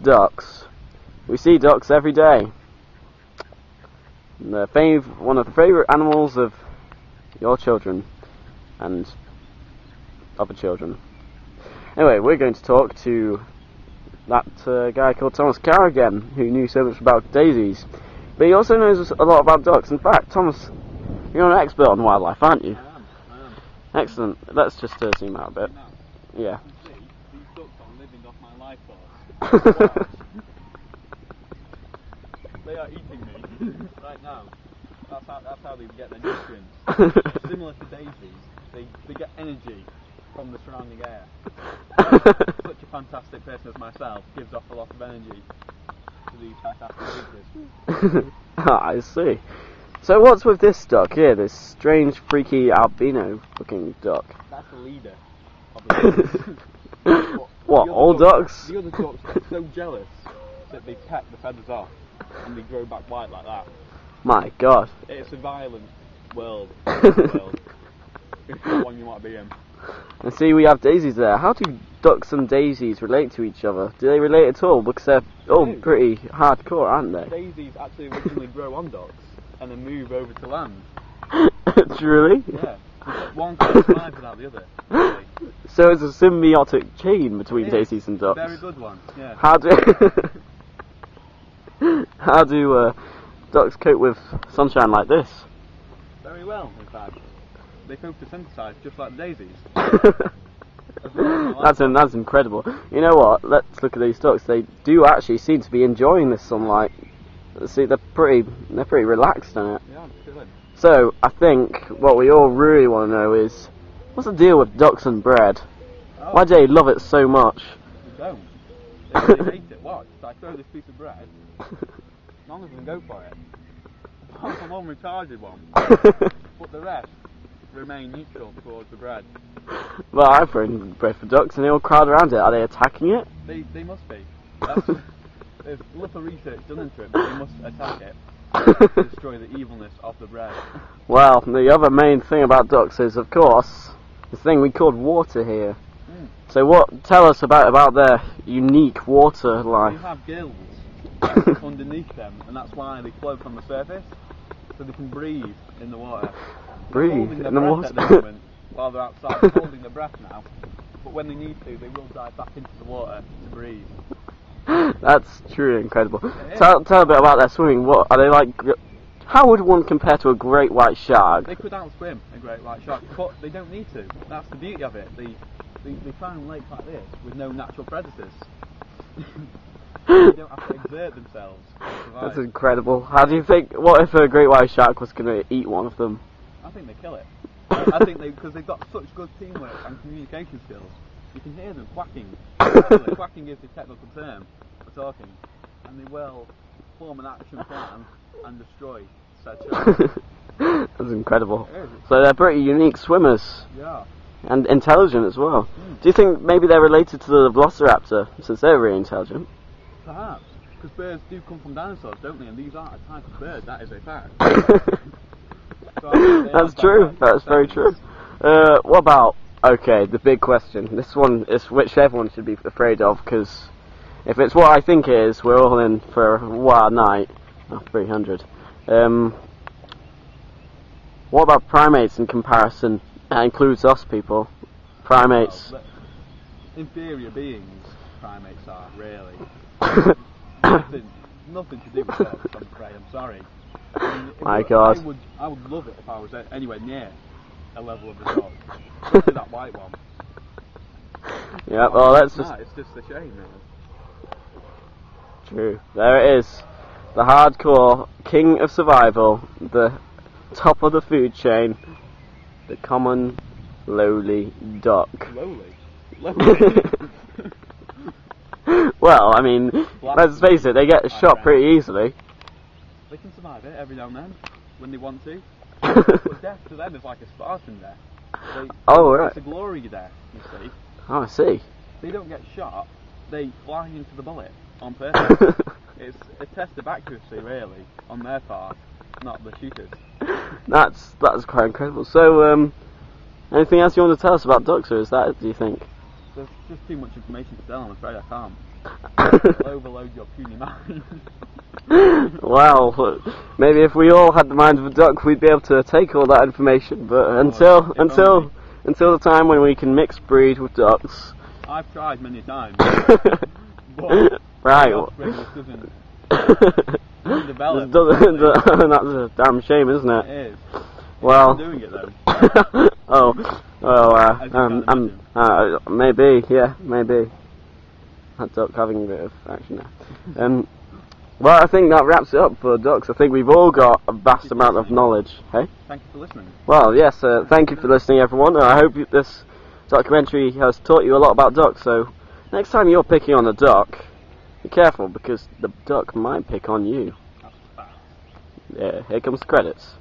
ducks. We see ducks every day. They're one of the favourite animals of your children and other children. Anyway, we're going to talk to that guy called Thomas Carr again, who knew so much about daisies. But he also knows a lot about ducks. In fact, Thomas, you're an expert on wildlife, aren't you? I am. Excellent. Let's just zoom out a bit. Yeah. See, these ducks are living off my life force. They are eating me right now. That's how they get their nutrients. Similar to daisies, they get energy from the surrounding air. Such a fantastic person as myself gives off a lot of energy to these fantastic creatures. I see. So what's with this duck here, this strange, freaky, albino-looking duck? That's the leader of the ducks. What, all ducks? The other ducks get so jealous that they peck the feathers off and they grow back white like that. My God. It's a violent world. It's not one you want to be in. And see, we have daisies there. How do ducks and daisies relate to each other? Do they relate at all? Because they're all pretty hardcore, aren't they? Daisies actually originally grow on ducks and then move over to land. Truly? Yeah. One can't survive without the other. Really. So it's a symbiotic chain between daisies and ducks. Very good one, yeah. How do ducks cope with sunshine like this? Very well, in fact. They photosynthesize just like daisies. That's incredible. You know what? Let's look at these ducks. They do actually seem to be enjoying this sunlight. See, they're pretty relaxed in it. Yeah, good. So I think what we all really want to know is, what's the deal with ducks and bread? Oh. Why do they love it so much? They don't. They hate it. Watch. I throw this piece of bread. None of them go for it. Apart from one retarded one. But the rest remain neutral towards the bread. Well, I've thrown bread for ducks and they all crowd around it. Are they attacking it? They must be. There's little research done into it, but they must attack it to destroy the evilness of the bread. Well, the other main thing about ducks is, of course, the thing we called water here. So tell us about their unique water life. They have gills underneath them, and that's why they float on the surface, so they can breathe in the water. Breathe in the water? At the moment, while they're outside, they're holding their breath now, but when they need to, they will dive back into the water to breathe. That's truly incredible. Tell a bit about their swimming. What are they like? How would one compare to a great white shark? They could outswim a great white shark, but they don't need to. That's the beauty of it. They find lakes like this with no natural predators. They don't have to exert themselves to survive. That's incredible. How do you think? What if a great white shark was going to eat one of them? I think they kill it. I think because they've got such good teamwork and communication skills. You can hear them quacking. Quacking is the technical term for talking, and they will form an action plan and destroy said shark. That's incredible. So they're pretty unique swimmers. Yeah. And intelligent as well. Do you think maybe they're related to the velociraptor, since they're really intelligent? Perhaps, because birds do come from dinosaurs, don't they? And these aren't a type of bird, that is a fact. That's true, that's very true. What about, okay, the big question. This one is which everyone should be afraid of, because if it's what I think it is, we're all in for a wild night. Oh, 300. What about primates in comparison? That includes us people. Primates. Well, inferior beings, primates are, really. Nothing to do with us, I'm afraid, I'm sorry. My God. I would love it if I was anywhere near a level of the dog. Especially that white one. Yeah, well, that's just... It's just a shame, really. True. There it is. The hardcore king of survival. The top of the food chain. The common, lowly duck. Lowly? Well, I mean, let's face it, they get shot pretty easily. They can survive it every now and then, when they want to. But death to them is like a Spartan death. Right. It's a glory death, you see. Oh, I see. They don't get shot, they fly into the bullet on purpose. It's a test of accuracy, really, on their part, not the shooters. That's quite incredible. So, anything else you want to tell us about ducks, or is that it, do you think? There's just too much information to tell, I'm afraid I can't. It'll overload your puny mind. Well, maybe if we all had the mind of a duck, we'd be able to take all that information. But until the time when we can mix breed with ducks, I've tried many times, but right. the offspring just doesn't develop. That's a damn shame, isn't it? It is. Well, I'm doing it though. maybe, yeah, maybe. That duck having a bit of action there. Well, I think that wraps it up for ducks. I think we've all got a vast amount of knowledge. Hey? Thank you for listening. Well, yes, thank you for listening, everyone. I hope this documentary has taught you a lot about ducks, so next time you're picking on a duck, be careful, because the duck might pick on you. That's fast. Yeah, here comes the credits.